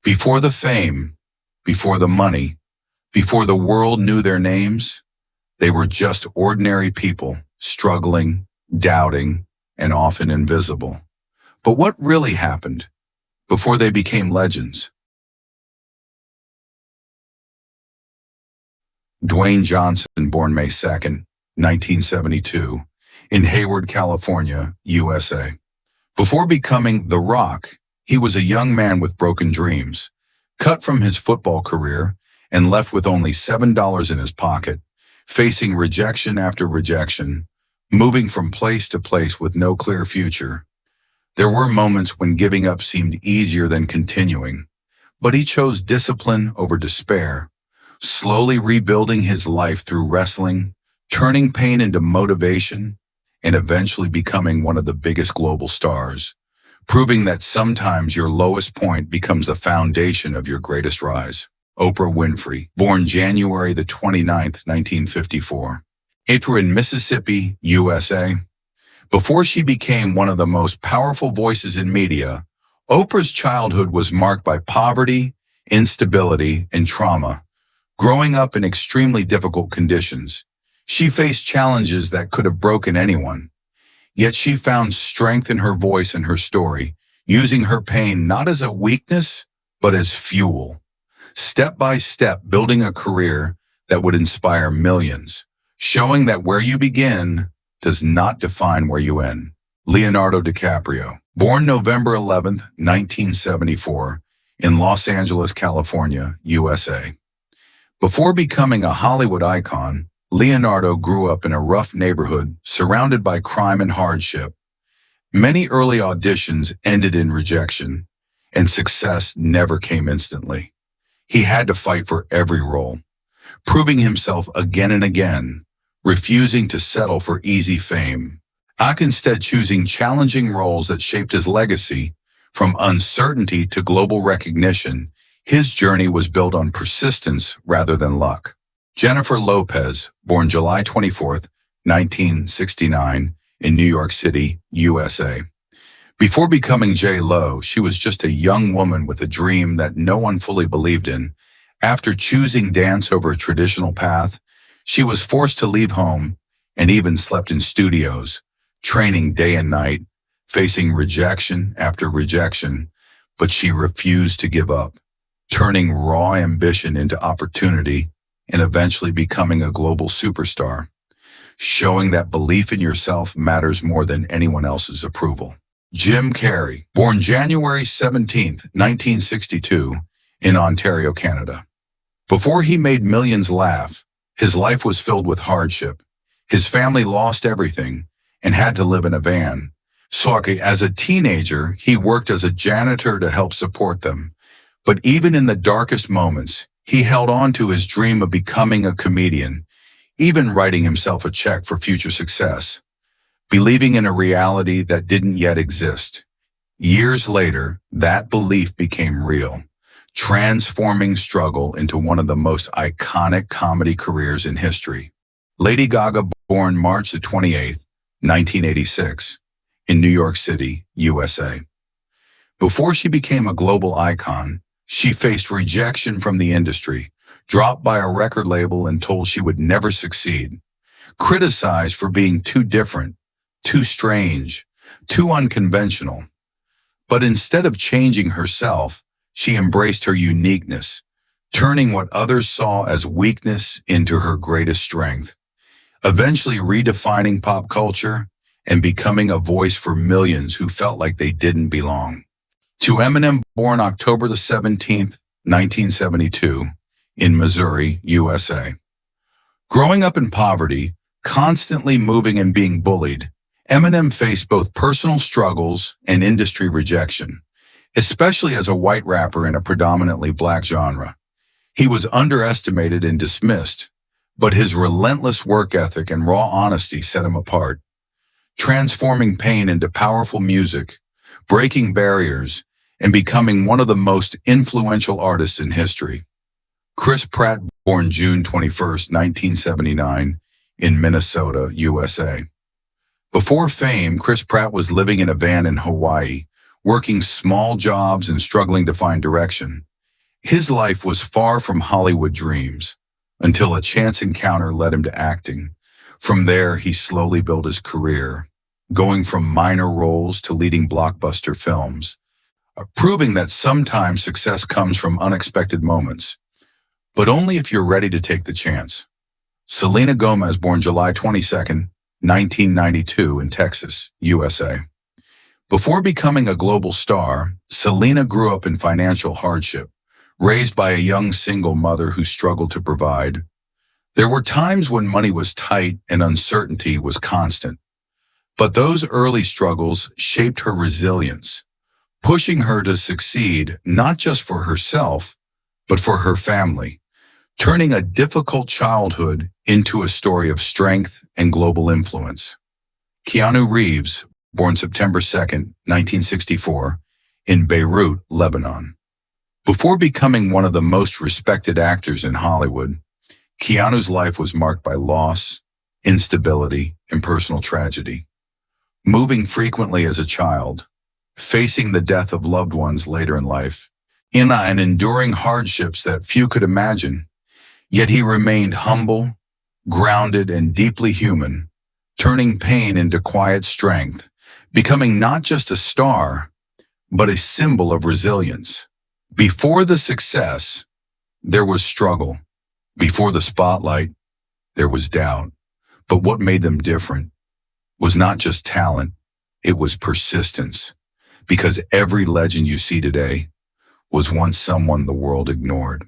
Before the fame, before the money, before the world knew their names, they were just ordinary people, struggling, doubting, and often invisible. But what really happened before they became legends? Dwayne Johnson, born May 2nd, 1972, in Hayward, California, USA. Before becoming The Rock, he was a young man with broken dreams, cut from his football career and left with only $7 in his pocket, facing rejection after rejection, moving from place to place with no clear future. There were moments when giving up seemed easier than continuing, but he chose discipline over despair, slowly rebuilding his life through wrestling, turning pain into motivation, and eventually becoming one of the biggest global stars, proving that sometimes your lowest point becomes the foundation of your greatest rise. Oprah Winfrey, born January the 29th, 1954, in Mississippi, USA. Before she became one of the most powerful voices in media, Oprah's childhood was marked by poverty, instability, and trauma. Growing up in extremely difficult conditions, she faced challenges that could have broken anyone. Yet she found strength in her voice and her story, using her pain not as a weakness, but as fuel. Step by step, building a career that would inspire millions, showing that where you begin does not define where you end. Leonardo DiCaprio, born November 11th, 1974, in Los Angeles, California, USA. Before becoming a Hollywood icon, Leonardo grew up in a rough neighborhood surrounded by crime and hardship. Many early auditions ended in rejection, and success never came instantly. He had to fight for every role, proving himself again and again, refusing to settle for easy fame. Instead choosing challenging roles that shaped his legacy. From uncertainty to global recognition, his journey was built on persistence rather than luck. Jennifer Lopez, born July 24th, 1969, in New York City, USA. Before becoming J.Lo, she was just a young woman with a dream that no one fully believed in. After choosing dance over a traditional path, she was forced to leave home and even slept in studios, training day and night, facing rejection after rejection, but she refused to give up, turning raw ambition into opportunity and eventually becoming a global superstar, showing that belief in yourself matters more than anyone else's approval. Jim Carrey, born January 17th, 1962, in Ontario, Canada. Before he made millions laugh, his life was filled with hardship. His family lost everything and had to live in a van. So as a teenager, he worked as a janitor to help support them. But even in the darkest moments, he held on to his dream of becoming a comedian, even writing himself a check for future success, believing in a reality that didn't yet exist. Years later, that belief became real, transforming struggle into one of the most iconic comedy careers in history. Lady Gaga, born March the 28th, 1986, in New York City, USA. Before she became a global icon, she faced rejection from the industry, dropped by a record label and told she would never succeed, criticized for being too different, too strange, too unconventional. But instead of changing herself, she embraced her uniqueness, turning what others saw as weakness into her greatest strength, eventually redefining pop culture and becoming a voice for millions who felt like they didn't belong. To Eminem, born October the 17th, 1972, in Missouri, USA. Growing up in poverty, constantly moving and being bullied, Eminem faced both personal struggles and industry rejection, especially as a white rapper in a predominantly black genre. He was underestimated and dismissed, but his relentless work ethic and raw honesty set him apart, transforming pain into powerful music, breaking barriers, and becoming one of the most influential artists in history. Chris Pratt, born June 21st, 1979, in Minnesota, USA. Before fame, Chris Pratt was living in a van in Hawaii, working small jobs and struggling to find direction. His life was far from Hollywood dreams until a chance encounter led him to acting. From there, he slowly built his career, going from minor roles to leading blockbuster films, proving that sometimes success comes from unexpected moments, but only if you're ready to take the chance. Selena Gomez, born July 22nd, 1992 in Texas, USA. Before becoming a global star, Selena grew up in financial hardship, raised by a young single mother who struggled to provide. There were times when money was tight and uncertainty was constant, but those early struggles shaped her resilience, pushing her to succeed not just for herself, but for her family, turning a difficult childhood into a story of strength and global influence. Keanu Reeves, born September 2nd, 1964, in Beirut, Lebanon. Before becoming one of the most respected actors in Hollywood, Keanu's life was marked by loss, instability, and personal tragedy. Moving frequently as a child, facing the death of loved ones later in life, and enduring hardships that few could imagine, yet he remained humble, grounded, and deeply human, turning pain into quiet strength, becoming not just a star, but a symbol of resilience. Before the success, there was struggle. Before the spotlight, there was doubt. But what made them different was not just talent, it was persistence. Because every legend you see today was once someone the world ignored.